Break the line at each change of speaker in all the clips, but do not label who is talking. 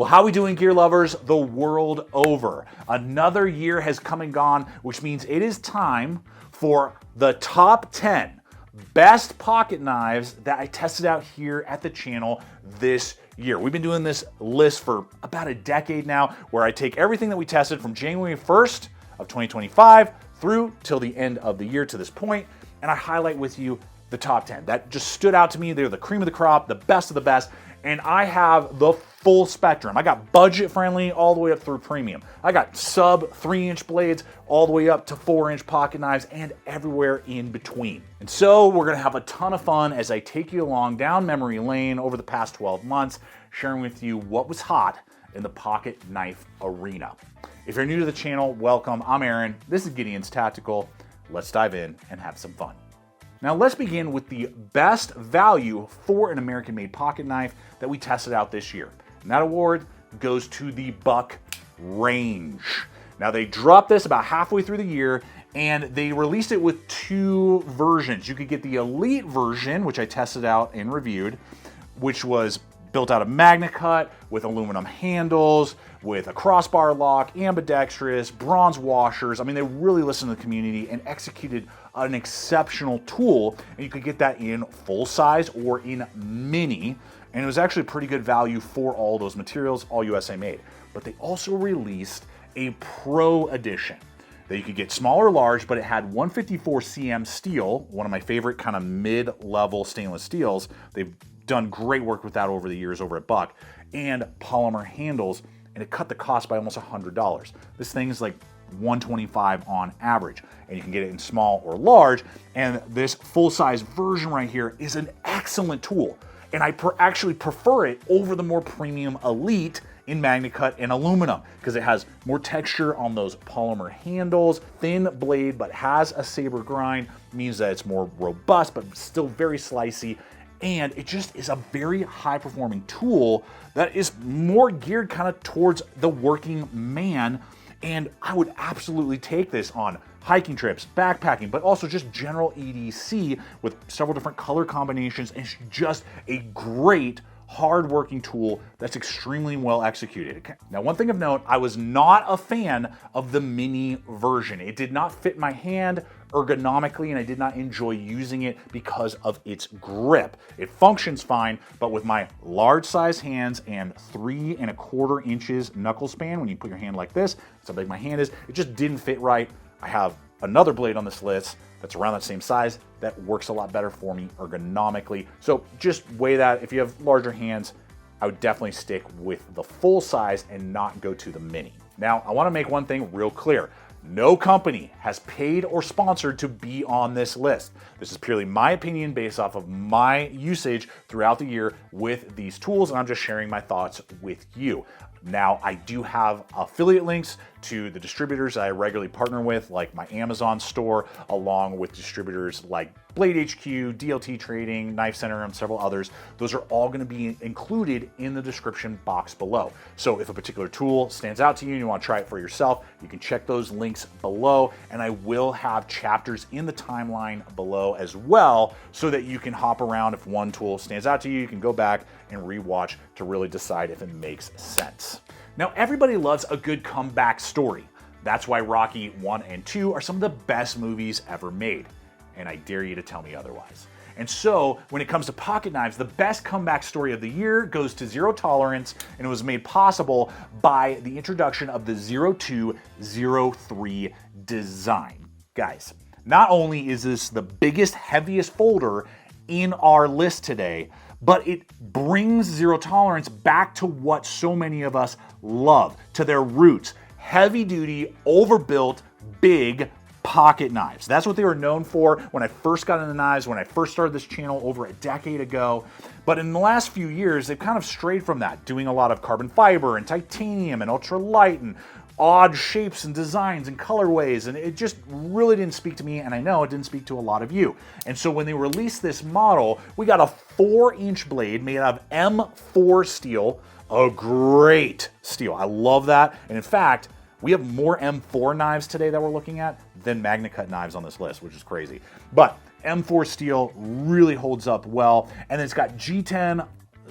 Well, how we doing, gear lovers the world over? Another year has come and gone, which means it is time for the top 10 best pocket knives that I tested out here at the channel this year. We've been doing this list for about a decade now, where I take everything that we tested from January 1st of 2025 through till the end of the year to this point, and I highlight with you the top 10 that just stood out to me. They're the cream of the crop, the best of the best, and I have the full spectrum. I got budget friendly all the way up through premium. I got sub 3-inch blades all the way up to 4-inch pocket knives and everywhere in between. And so we're gonna have a ton of fun as I take you along down memory lane over the past 12 months, sharing with you what was hot in the pocket knife arena. If you're new to the channel, welcome. I'm Aaron. This is Gideonstactical. Let's dive in and have some fun. Now let's begin with the best value for an American-made pocket knife that we tested out this year. And that award goes to the Buck Range. Now they dropped this about halfway through the year, and they released it with two versions. You could get the Elite version, which I tested out and reviewed, which was built out of MagnaCut with aluminum handles, with a crossbar lock, ambidextrous, bronze washers. I mean, they really listened to the community and executed an exceptional tool, and you could get that in full size or in mini, and it was actually pretty good value for all those materials, all USA made. But they also released a Pro Edition that you could get small or large, but it had 154 cm steel, one of my favorite kind of mid-level stainless steels. They've done great work with that over the years over at Buck, and polymer handles, and it cut the cost by almost $100. This thing is like $125 on average, and you can get it in small or large, and this full-size version right here is an excellent tool, and I actually prefer it over the more premium Elite in MagnaCut and aluminum, because it has more texture on those polymer handles, thin blade but has a saber grind, means that it's more robust but still very slicey, and it just is a very high performing tool that is more geared kind of towards the working man. And I would absolutely take this on hiking trips, backpacking, but also just general EDC with several different color combinations. It's just a great hard-working tool that's extremely well executed. Now, one thing of note, I was not a fan of the mini version. It did not fit my hand ergonomically, and I did not enjoy using it because of its grip. It functions fine, but with my large size hands and 3¼ inches knuckle span, when you put your hand like this, that's how big my hand is, it just didn't fit right. I have another blade on this list that's around that same size that works a lot better for me ergonomically. So just weigh that. If you have larger hands, I would definitely stick with the full size and not go to the mini. Now, I want to make one thing real clear. No company has paid or sponsored to be on this list. This is purely my opinion based off of my usage throughout the year with these tools, and I'm just sharing my thoughts with you. Now, I do have affiliate links to the distributors that I regularly partner with, like my Amazon store, along with distributors like Blade HQ, DLT Trading, Knife Center, and several others. Those are all going to be included in the description box below. So if a particular tool stands out to you and you want to try it for yourself, you can check those links below, and I will have chapters in the timeline below as well, so that you can hop around. If one tool stands out to you, you can go back and rewatch to really decide if it makes sense. Now, everybody loves a good comeback story. That's why Rocky 1 and 2 are some of the best movies ever made, and I dare you to tell me otherwise. And so, when it comes to pocket knives, the best comeback story of the year goes to Zero Tolerance, and it was made possible by the introduction of the 0203 design. Guys, not only is this the biggest, heaviest folder in our list today, but it brings Zero Tolerance back to what so many of us love, to their roots. Heavy duty, overbuilt, big pocket knives. That's what they were known for when I first got into knives, when I first started this channel over a decade ago. But in the last few years, they've kind of strayed from that, doing a lot of carbon fiber and titanium and ultralight and odd shapes and designs and colorways, and it just really didn't speak to me, and I know it didn't speak to a lot of you. And so when they released this model, we got a 4-inch blade made out of M4 steel, a great steel. I love that. And in fact, we have more M4 knives today that we're looking at than MagnaCut knives on this list, which is crazy. But M4 steel really holds up well, and then it's got G10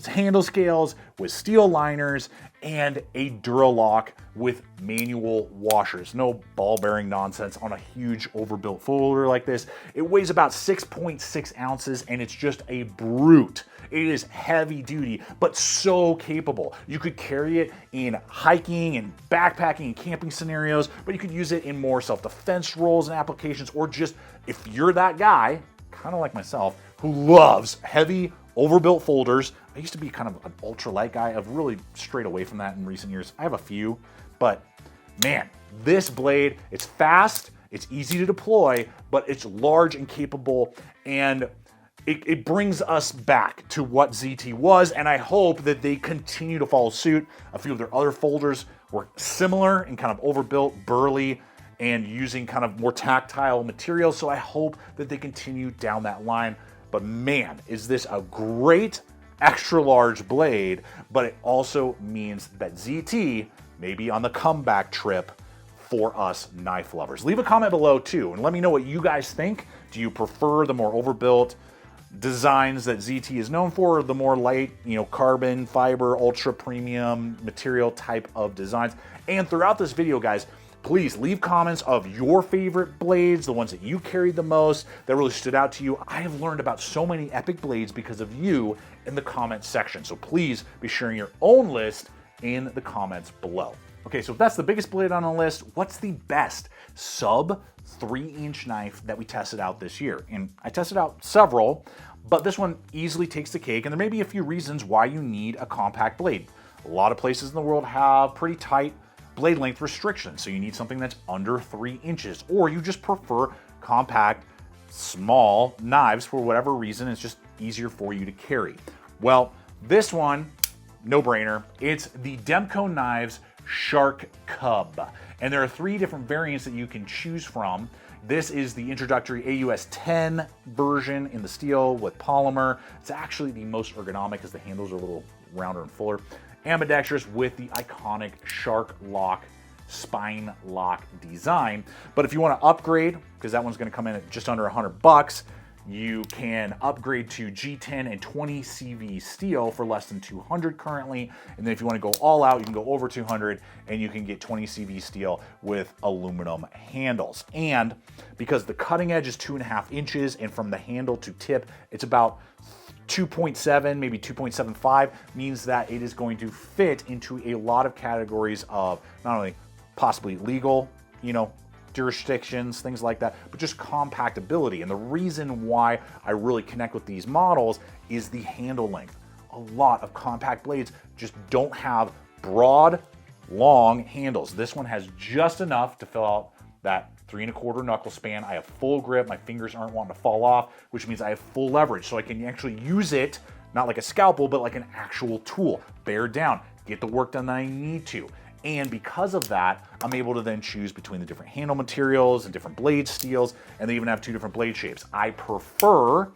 handle scales, with steel liners, and a Duralock with manual washers. No ball bearing nonsense on a huge overbuilt folder like this. It weighs about 6.6 ounces and it's just a brute. It is heavy duty, but so capable. You could carry it in hiking and backpacking and camping scenarios, but you could use it in more self-defense roles and applications, or just if you're that guy, kind of like myself, who loves heavy overbuilt folders. I used to be kind of an ultralight guy. I've really strayed away from that in recent years. I have a few, but man, this blade, it's fast, it's easy to deploy, but it's large and capable, and it brings us back to what ZT was, and I hope that they continue to follow suit. A few of their other folders were similar and kind of overbuilt, burly, and using kind of more tactile materials, so I hope that they continue down that line. But man, is this a great extra large blade, but it also means that ZT may be on the comeback trip for us knife lovers. Leave a comment below too, and let me know what you guys think. Do you prefer the more overbuilt designs that ZT is known for, or the more light, carbon fiber, ultra premium material type of designs? And throughout this video, guys, please leave comments of your favorite blades, the ones that you carried the most, that really stood out to you. I have learned about so many epic blades because of you in the comments section. So please be sharing your own list in the comments below. Okay, so if that's the biggest blade on the list, what's the best sub 3-inch knife that we tested out this year? And I tested out several, but this one easily takes the cake, and there may be a few reasons why you need a compact blade. A lot of places in the world have pretty tight blade length restrictions, so you need something that's under 3 inches, or you just prefer compact, small knives for whatever reason. It's just easier for you to carry. Well, this one, no brainer. It's the Demco Knives Shark Cub, and there are 3 different variants that you can choose from. This is the introductory AUS 10 version in the steel with polymer. It's actually the most ergonomic as the handles are a little rounder and fuller. Ambidextrous with the iconic Shark Lock spine lock design. But if you want to upgrade, because that one's going to come in at just under $100, you can upgrade to G10 and 20 CV steel for less than $200 currently. And then if you want to go all out, you can go over $200 and you can get 20 CV steel with aluminum handles. And because the cutting edge is 2.5 inches, and from the handle to tip, it's about 2.7, maybe 2.75, means that it is going to fit into a lot of categories of not only possibly legal, jurisdictions, things like that, but just compactability. And the reason why I really connect with these models is the handle length. A lot of compact blades just don't have broad, long handles. This one has just enough to fill out that 3¼ knuckle span. I have full grip, my fingers aren't wanting to fall off, which means I have full leverage, so I can actually use it, not like a scalpel, but like an actual tool. Bear down, get the work done that I need to. And because of that, I'm able to then choose between the different handle materials and different blade steels, and they even have 2 different blade shapes. I prefer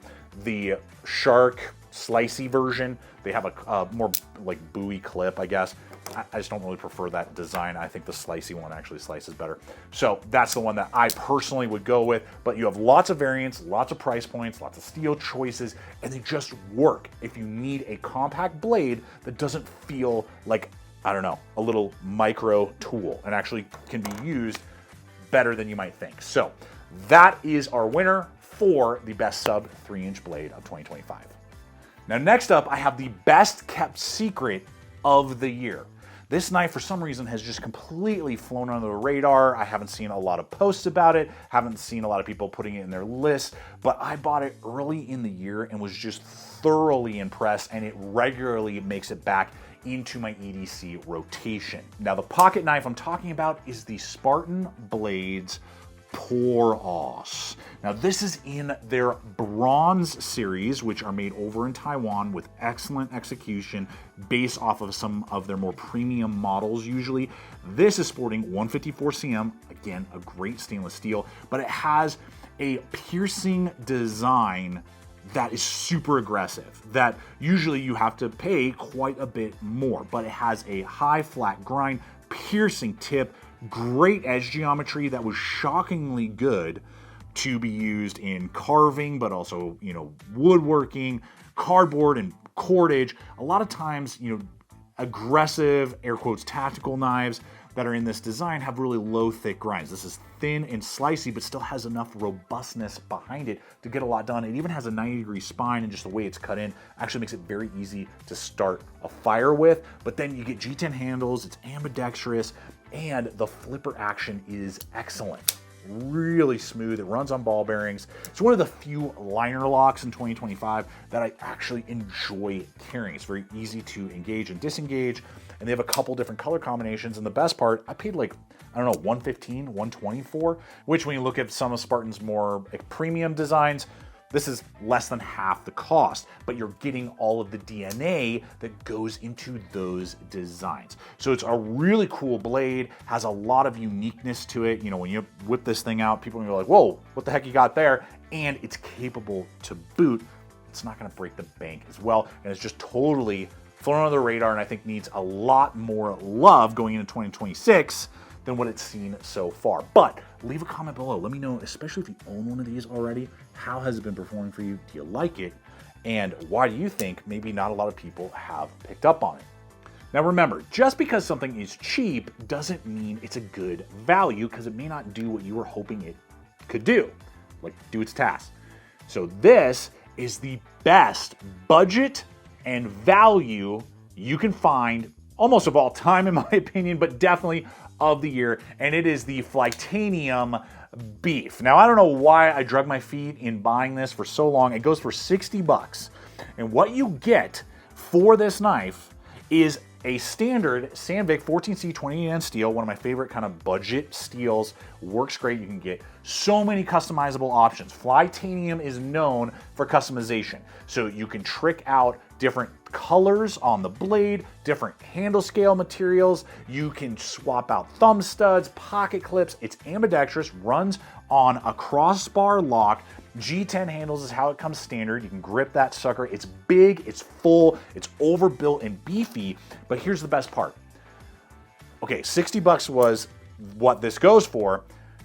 the Shark slicey version. They have a more like buoy clip, I guess. I just don't really prefer that design. I think the slicey one actually slices better. So that's the one that I personally would go with, but you have lots of variants, lots of price points, lots of steel choices, and they just work if you need a compact blade that doesn't feel like, I don't know, a little micro tool, and actually can be used better than you might think. So that is our winner for the best sub 3-inch blade of 2025. Now next up, I have the best kept secret of the year. This knife, for some reason, has just completely flown under the radar. I haven't seen a lot of posts about it, haven't seen a lot of people putting it in their list, but I bought it early in the year and was just thoroughly impressed, and it regularly makes it back into my EDC rotation. Now, the pocket knife I'm talking about is the Spartan Blades Poros. Now, this is in their bronze series, which are made over in Taiwan with excellent execution based off of some of their more premium models usually. This is sporting 154 cm, again, a great stainless steel, but it has a piercing design that is super aggressive, that usually you have to pay quite a bit more, but it has a high flat grind, piercing tip, great edge geometry that was shockingly good to be used in carving, but also, woodworking, cardboard and cordage. A lot of times, aggressive, air quotes, tactical knives that are in this design have really low, thick grinds. This is thin and slicey, but still has enough robustness behind it to get a lot done. It even has a 90-degree spine, and just the way it's cut in actually makes it very easy to start a fire with. But then you get G10 handles, it's ambidextrous, and the flipper action is excellent. Really smooth, it runs on ball bearings. It's one of the few liner locks in 2025 that I actually enjoy carrying. It's very easy to engage and disengage, and they have a couple different color combinations, and the best part, I paid like, I don't know, $115, $124, which when you look at some of Spartan's more premium designs, this is less than half the cost, but you're getting all of the DNA that goes into those designs. So it's a really cool blade, has a lot of uniqueness to it. When you whip this thing out, people are gonna be like, whoa, what the heck you got there? And it's capable to boot. It's not gonna break the bank as well, and it's just totally flown under the radar, and I think needs a lot more love going into 2026 than what it's seen so far. But leave a comment below. Let me know, especially if you own one of these already, how has it been performing for you? Do you like it? And why do you think maybe not a lot of people have picked up on it? Now remember, just because something is cheap doesn't mean it's a good value, because it may not do what you were hoping it could do, like do its task. So this is the best budget and value you can find almost of all time, in my opinion, but definitely of the year, and it is the Flytanium Beef. Now, I don't know why I drug my feet in buying this for so long. It goes for $60, and what you get for this knife is a standard Sandvik 14C 20N steel, one of my favorite kind of budget steels. Works great. You can get so many customizable options. Flytanium is known for customization, so you can trick out different colors on the blade, different handle scale materials. You can swap out thumb studs, pocket clips. It's ambidextrous, runs on a crossbar lock. G10 handles is how it comes standard. You can grip that sucker. It's big, it's full, it's overbuilt and beefy, but here's the best part. Okay, $60 was what this goes for.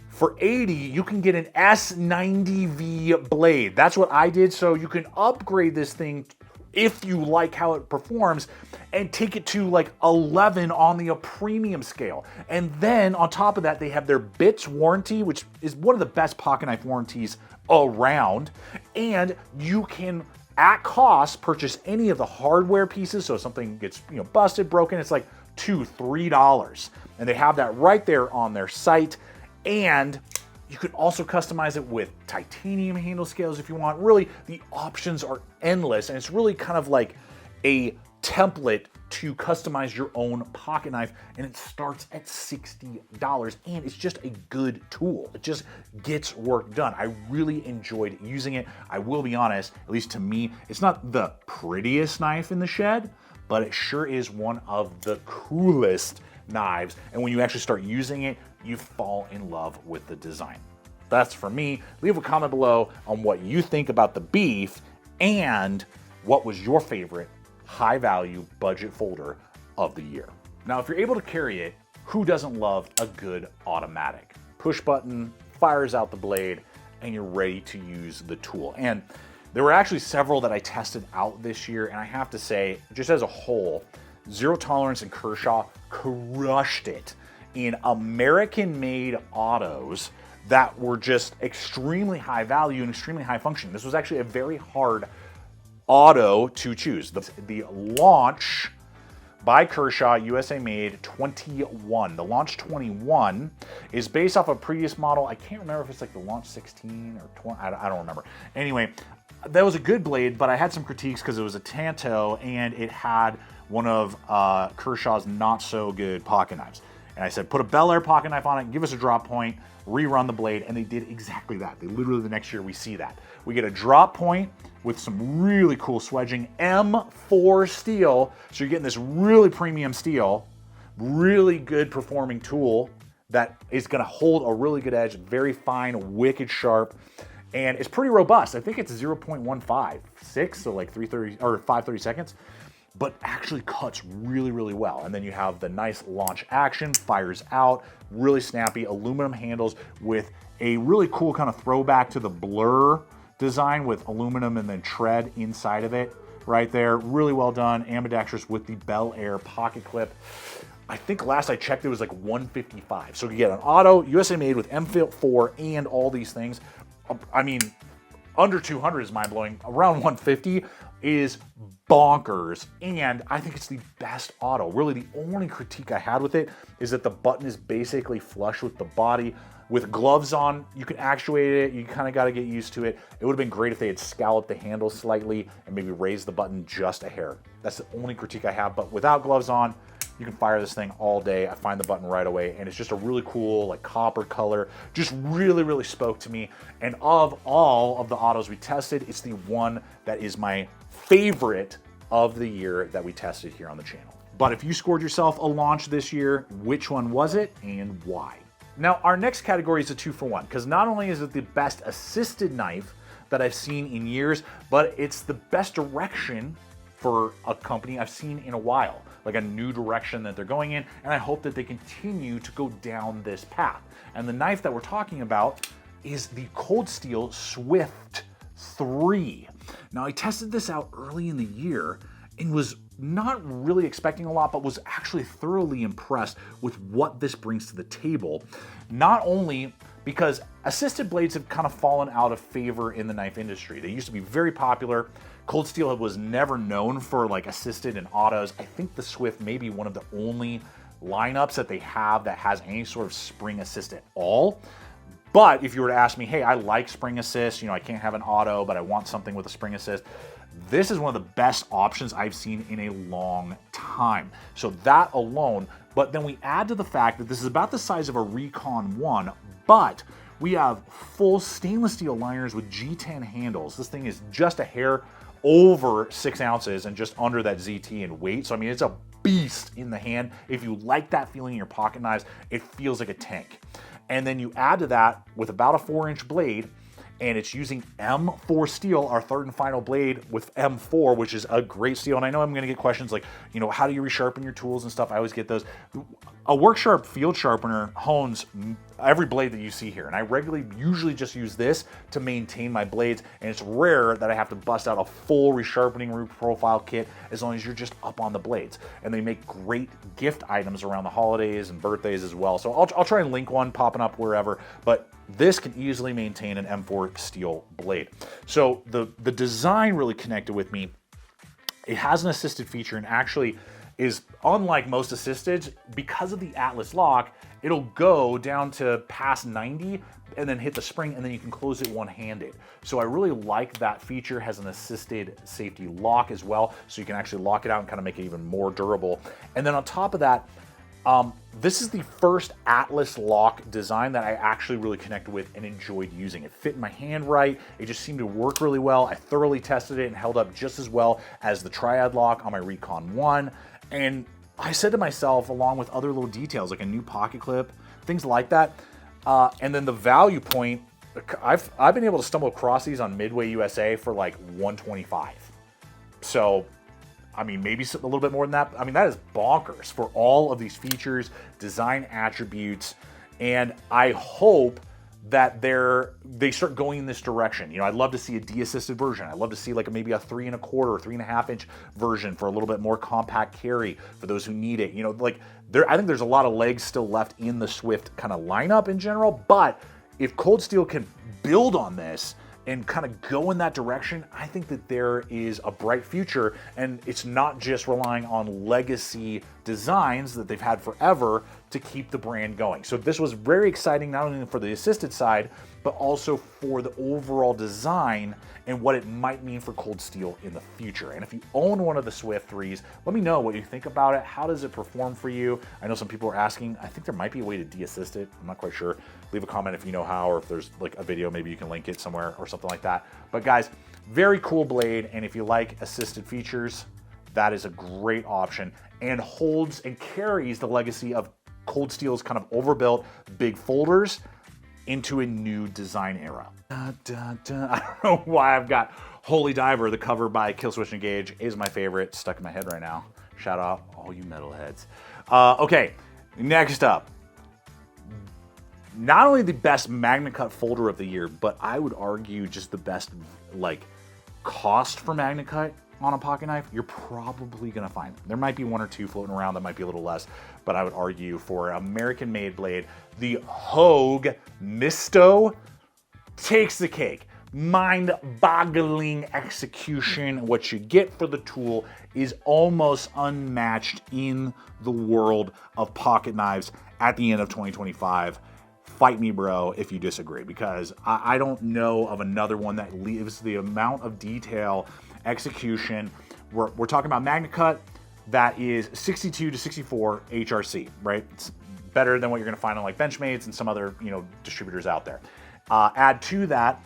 For $80, you can get an S90V blade. That's what I did, so you can upgrade this thing if you like how it performs and take it to like 11 on the premium scale. And then on top of that, they have their bits warranty, which is one of the best pocket knife warranties around. And you can, at cost, purchase any of the hardware pieces. So if something gets busted, broken, it's like $2, $3. And they have that right there on their site. And you can also customize it with titanium handle scales if you want. Really, the options are endless, and it's really kind of like a template to customize your own pocket knife, and it starts at $60, and it's just a good tool. It just gets work done. I really enjoyed using it. I will be honest, at least to me, it's not the prettiest knife in the shed, but it sure is one of the coolest knives, and when you actually start using it, you fall in love with the design. That's for me. Leave a comment below on what you think about the Beef and what was your favorite high value budget folder of the year. Now, if you're able to carry it, who doesn't love a good automatic? Push button, fires out the blade, and you're ready to use the tool. And there were actually several that I tested out this year, and I have to say, just as a whole, Zero Tolerance and Kershaw crushed it in American-made autos that were just extremely high value and extremely high function. This was actually a very hard auto to choose. The Launch by Kershaw, USA made 21. The Launch 21 is based off a previous model. I can't remember if it's like the Launch 16 or 20, I don't remember. Anyway, that was a good blade, but I had some critiques because it was a Tanto and it had one of Kershaw's not so good pocket knives. And I said, put a Bel Air pocket knife on it, give us a drop point, rerun the blade, and they did exactly that. They literally, the next year, we see that. We get a drop point with some really cool swedging, M4 steel, so you're getting this really premium steel, really good performing tool that is gonna hold a really good edge, very fine, wicked sharp, and it's pretty robust. I think it's 0.156, so like 330 or 530 seconds. But actually cuts really, really well. And then you have the nice launch action, fires out, really snappy aluminum handles with a really cool kind of throwback to the Blur design with aluminum and then tread inside of it right there. Really well done, ambidextrous with the Bel Air pocket clip. I think last I checked it was like $155. So you get an auto, USA made with M4 and all these things. I mean, under 200 is mind-blowing. Around 150 is bonkers, and I think it's the best auto. Really, the only critique I had with it is that the button is basically flush with the body. With gloves on, you can actuate it. You kind of got to get used to it. It would have been great if they had scalloped the handle slightly and maybe raised the button just a hair. That's the only critique I have, but without gloves on, you can fire this thing all day. I find the button right away, and it's just a really cool, like, copper color. Just really, really spoke to me. And of all of the autos we tested, it's the one that is my favorite of the year that we tested here on the channel. But if you scored yourself a launch this year, which one was it and why? Now, our next category is a 2-for-1, because not only is it the best assisted knife that I've seen in years, but it's the best direction for a company I've seen in a while, like a new direction that they're going in, and I hope that they continue to go down this path. And the knife that we're talking about is the Cold Steel Swift 3. Now, I tested this out early in the year and was not really expecting a lot, but was actually thoroughly impressed with what this brings to the table. Not only because assisted blades have kind of fallen out of favor in the knife industry. They used to be very popular. Cold Steel was never known for like assisted and autos. I think the Swift may be one of the only lineups that they have that has any sort of spring assist at all. But if you were to ask me, hey, I like spring assist, I can't have an auto, but I want something with a spring assist, this is one of the best options I've seen in a long time. So that alone, but then we add to the fact that this is about the size of a Recon 1, but we have full stainless steel liners with G10 handles. This thing is just a hair over 6 ounces and just under that ZT in weight. So I mean, it's a beast in the hand. If you like that feeling in your pocket knives, it feels like a tank. And then you add to that with about a 4-inch blade, and it's using M4 steel, our third and final blade with M4, which is a great steel. And I know I'm gonna get questions like, how do you resharpen your tools and stuff? I always get those. A WorkSharp field sharpener hones every blade that you see here. And I usually just use this to maintain my blades. And it's rare that I have to bust out a full resharpening root profile kit as long as you're just up on the blades. And they make great gift items around the holidays and birthdays as well. So I'll try and link one popping up wherever, but this can easily maintain an M4 steel blade. So the design really connected with me. It has an assisted feature and actually is unlike most assisteds because of the Atlas lock. It'll go down to past 90 and then hit the spring, and then you can close it one-handed. So I really like that feature. Has an assisted safety lock as well, so you can actually lock it out and kind of make it even more durable. And then on top of that, this is the first Atlas lock design that I actually really connected with and enjoyed using. It fit in my hand right. It just seemed to work really well. I thoroughly tested it and held up just as well as the Triad lock on my Recon 1. And I said to myself, along with other little details like a new pocket clip, things like that, and then the value point, I've been able to stumble across these on Midway USA for like $125. So I mean, maybe a little bit more than that. I mean, that is bonkers for all of these features, design attributes, and I hope that they start going in this direction. I'd love to see a de-assisted version. I'd love to see like maybe a 3 1/4 or 3.5 inch version for a little bit more compact carry for those who need it. I think there's a lot of legs still left in the Swift kind of lineup in general, but if Cold Steel can build on this and kind of go in that direction, I think that there is a bright future, and it's not just relying on legacy designs that they've had forever to keep the brand going. So this was very exciting, not only for the assisted side, but also for the overall design and what it might mean for Cold Steel in the future. And if you own one of the Swift 3s, let me know what you think about it. How does it perform for you? I know some people are asking. I think there might be a way to de-assist it. I'm not quite sure. Leave a comment if you know how, or if there's like a video, maybe you can link it somewhere or something like that. But guys, very cool blade. And if you like assisted features, that is a great option and holds and carries the legacy of Cold Steel's kind of overbuilt big folders into a new design era. I don't know why I've got Holy Diver, the cover by Killswitch Engage, is my favorite, stuck in my head right now. Shout out all you metalheads. Okay, next up, not only the best MagnaCut folder of the year, but I would argue just the best like cost for MagnaCut on a pocket knife, you're probably gonna find them. There might be one or two floating around that might be a little less, but I would argue for American-made blade, the Hogue Misto takes the cake. Mind-boggling execution. What you get for the tool is almost unmatched in the world of pocket knives at the end of 2025. Fight me, bro, if you disagree, because I don't know of another one that leaves the amount of detail, execution. We're talking about MagnaCut that is 62 to 64 HRC, right? It's better than what you're gonna find on like Benchmade's and some other, distributors out there. Add to that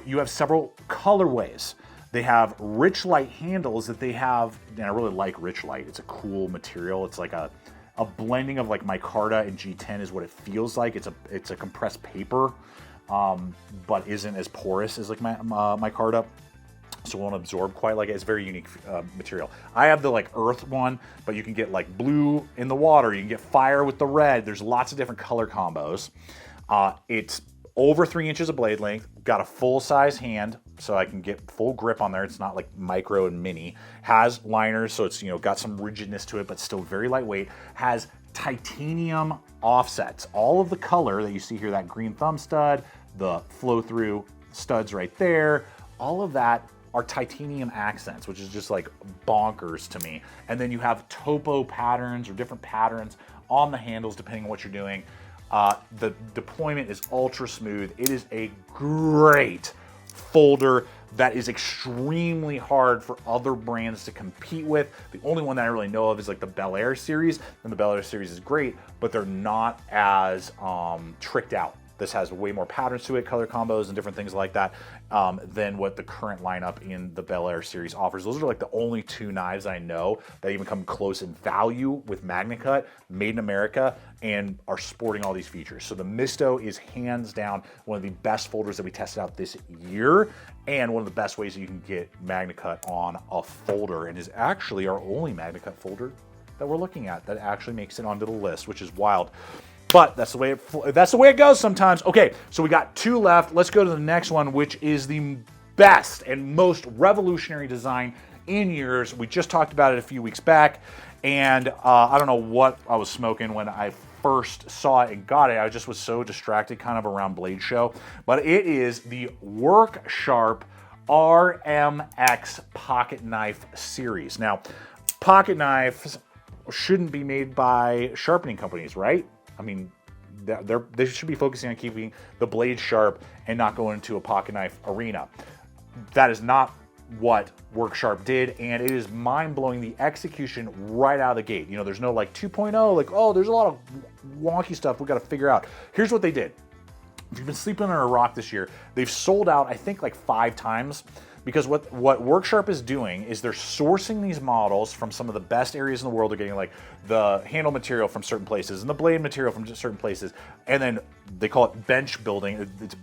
you have several colorways. They have rich light handles that they have, and I really like rich light. It's a cool material. It's like a blending of like micarta and G10 is what it feels like. It's a compressed paper, but isn't as porous as like micarta, so it won't absorb quite like it. It's very unique material. I have the like earth one, but you can get like blue in the water. You can get fire with the red. There's lots of different color combos. It's over 3 inches of blade length, got a full size hand, so I can get full grip on there. It's not like micro and mini. Has liners, so it's got some rigidness to it, but still very lightweight. Has titanium offsets. All of the color that you see here, that green thumb stud, the flow through studs right there, all of that are titanium accents, which is just like bonkers to me. And then you have topo patterns or different patterns on the handles depending on what you're doing. The deployment is ultra smooth. It is a great folder that is extremely hard for other brands to compete with. The only one that I really know of is like the Bel Air series, and the Bel Air series is great, but they're not as tricked out. This has way more patterns to it, color combos and different things like that, than what the current lineup in the Bel Air series offers. Those are like the only two knives I know that even come close in value with MagnaCut, made in America, and are sporting all these features. So the Misto is hands down one of the best folders that we tested out this year, and one of the best ways that you can get MagnaCut on a folder, and is actually our only MagnaCut folder that we're looking at that actually makes it onto the list, which is wild. But that's the way it goes sometimes. Okay, so we got two left. Let's go to the next one, which is the best and most revolutionary design in years. We just talked about it a few weeks back, and I don't know what I was smoking when I first saw it and got it. I just was so distracted kind of around Blade Show. But it is the Work Sharp RMX Pocket Knife Series. Now, pocket knives shouldn't be made by sharpening companies, right? I mean, they should be focusing on keeping the blade sharp and not going into a pocket knife arena. That is not what Work Sharp did, and it is mind-blowing, the execution right out of the gate. There's no like 2.0, like, oh, there's a lot of wonky stuff we got to figure out. Here's what they did. If you've been sleeping under a rock this year, they've sold out, I think, like 5 times. Because what Work Sharp is doing is they're sourcing these models from some of the best areas in the world. They're getting like the handle material from certain places and the blade material from certain places. And then they call it bench building. It's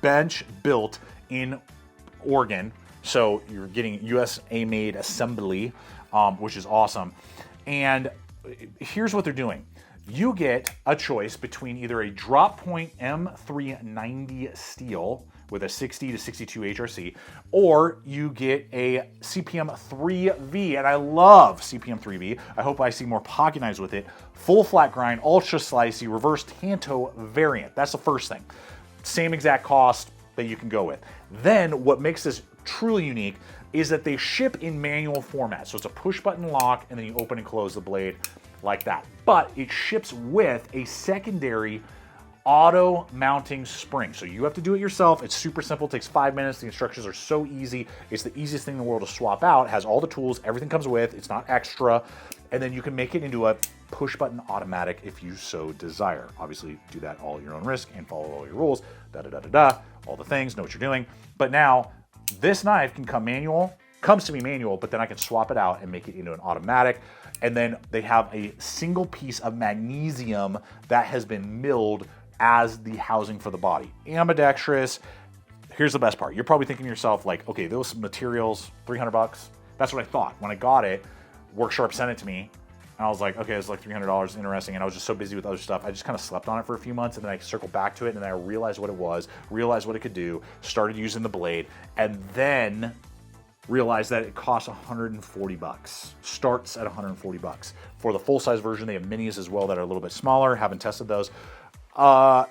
bench built in Oregon. So you're getting USA made assembly, which is awesome. And here's what they're doing. You get a choice between either a drop point M390 steel with a 60 to 62 HRC, or you get a CPM 3V, and I love CPM 3V. I hope I see more pocket knives with it. Full flat grind, ultra slicey, reverse tanto variant. That's the first thing. Same exact cost that you can go with. Then what makes this truly unique is that they ship in manual format. So it's a push button lock, and then you open and close the blade like that. But it ships with a secondary auto mounting spring. So you have to do it yourself. It's super simple, it takes 5 minutes. The instructions are so easy. It's the easiest thing in the world to swap out. It has all the tools, everything comes with, it's not extra. And then you can make it into a push button automatic if you so desire. Obviously do that all at your own risk and follow all your rules, all the things, know what you're doing. But now this knife can comes to me manual, but then I can swap it out and make it into an automatic. And then they have a single piece of magnesium that has been milled as the housing for the body. Ambidextrous. Here's the best part. You're probably thinking to yourself like, okay, those materials, $300. That's what I thought. When I got it, Work Sharp sent it to me. And I was like, okay, it's like $300, interesting. And I was just so busy with other stuff. I just kind of slept on it for a few months, and then I circled back to it, and then I realized what it was, realized what it could do, started using the blade, and then realized that it costs 140 bucks. Starts at 140 bucks. For the full-size version, they have minis as well that are a little bit smaller. Haven't tested those. Wow.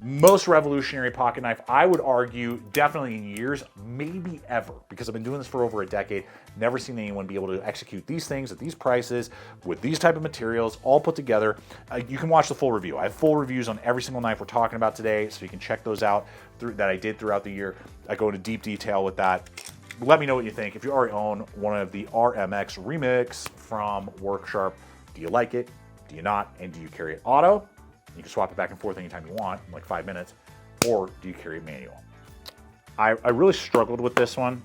Most revolutionary pocket knife, I would argue, definitely in years, maybe ever, because I've been doing this for over a decade. Never seen anyone be able to execute these things at these prices with these type of materials all put together. You can watch the full review. I have full reviews on every single knife we're talking about today, so you can check those out that I did throughout the year. I go into deep detail with that. Let me know what you think. If you already own one of the RMX Remix from Worksharp, do you like it? Do you not? And do you carry it auto? You can swap it back and forth anytime you want, in like 5 minutes. Or do you carry it manual? I really struggled with this one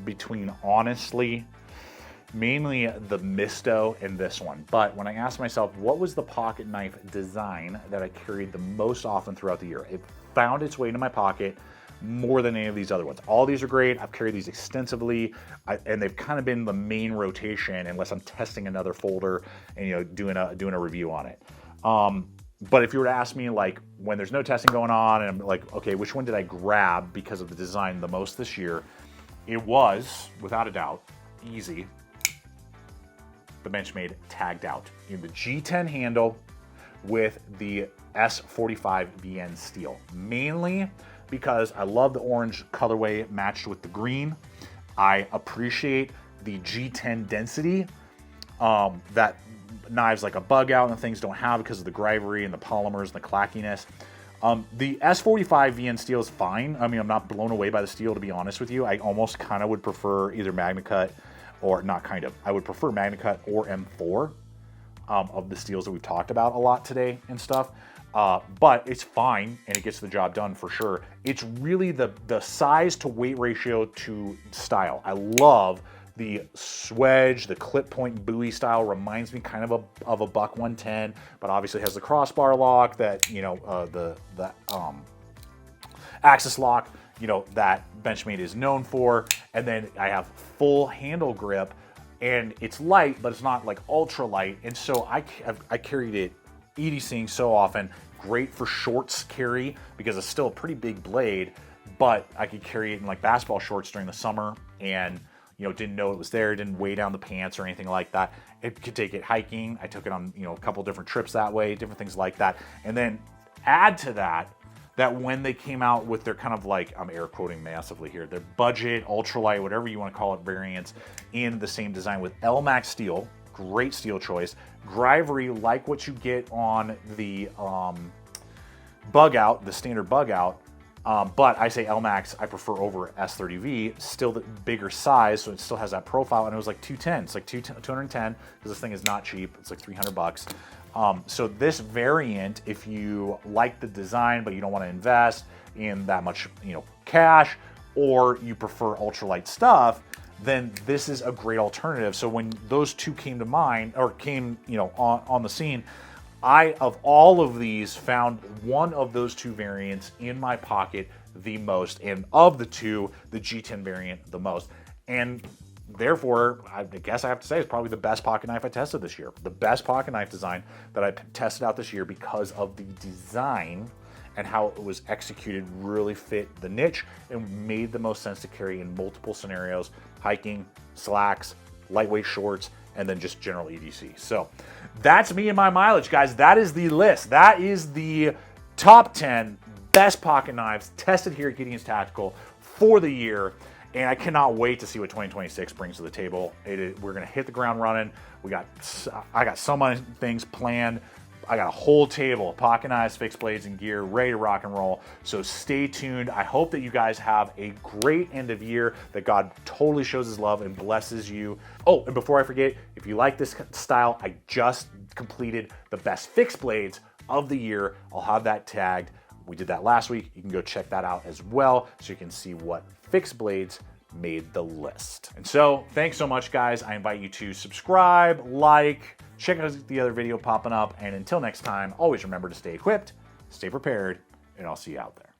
between, honestly, mainly the Misto and this one. But when I asked myself, what was the pocket knife design that I carried the most often throughout the year? It found its way into my pocket more than any of these other ones. All these are great. I've carried these extensively, and they've kind of been the main rotation unless I'm testing another folder and doing a review on it. But if you were to ask me, like, when there's no testing going on, and I'm like, okay, which one did I grab because of the design the most this year? It was, without a doubt, easy, the Benchmade tagged out in the G10 handle with the S45 VN steel. Mainly because I love the orange colorway matched with the green. I appreciate the G10 density that knives like a bug out and things don't have because of the grivery and the polymers and the clackiness. The S45 VN steel is fine. I mean, I'm not blown away by the steel, to be honest with you. I almost kind of would prefer either MagnaCut or not kind of. I would prefer MagnaCut or M4 of the steels that we've talked about a lot today and stuff. But it's fine and it gets the job done for sure. It's really the size to weight ratio to style. I love the swedge, the clip point buoy style reminds me kind of a Buck 110, but obviously has the crossbar lock that, the axis lock, that Benchmade is known for. And then I have full handle grip, and it's light, but it's not like ultra light. And so I carried it EDCing so often. Great for shorts carry because it's still a pretty big blade, but I could carry it in like basketball shorts during the summer and didn't know it was there, didn't weigh down the pants or anything like that. It could take it hiking. I took it on, a couple different trips that way, different things like that. And then add to that when they came out with their kind of like, I'm air quoting massively here, their budget, ultralight, whatever you want to call it, variants in the same design with LMAX steel, great steel choice. Grivery, like what you get on the bug out, the standard bug out. But I say LMAX I prefer over S30V, still the bigger size, so it still has that profile, and it was like 210. It's like 210 because this thing is not cheap. It's like 300 bucks. So this variant, if you like the design but you don't want to invest in that much, cash, or you prefer ultralight stuff, then this is a great alternative. So when those two came to mind or came, on the scene, I, of all of these, found one of those two variants in my pocket the most, and of the two, the G10 variant the most. And therefore, I guess I have to say it's probably the best pocket knife I tested this year. The best pocket knife design that I tested out this year because of the design and how it was executed really fit the niche and made the most sense to carry in multiple scenarios: hiking, slacks, lightweight shorts, and then just general EDC. So that's me and my mileage, guys. That is the list. That is the top 10 best pocket knives tested here at Gideonstactical for the year. And I cannot wait to see what 2026 brings to the table. We're gonna hit the ground running. I got so many things planned. I got a whole table of pocket knives, fixed blades, and gear ready to rock and roll. So stay tuned. I hope that you guys have a great end of year, that God totally shows his love and blesses you. Oh, and before I forget, if you like this style, I just completed the best fixed blades of the year. I'll have that tagged. We did that last week. You can go check that out as well so you can see what fixed blades made the list. And so thanks so much, guys. I invite you to subscribe, like, check out the other video popping up, and until next time, always remember to stay equipped, stay prepared, and I'll see you out there.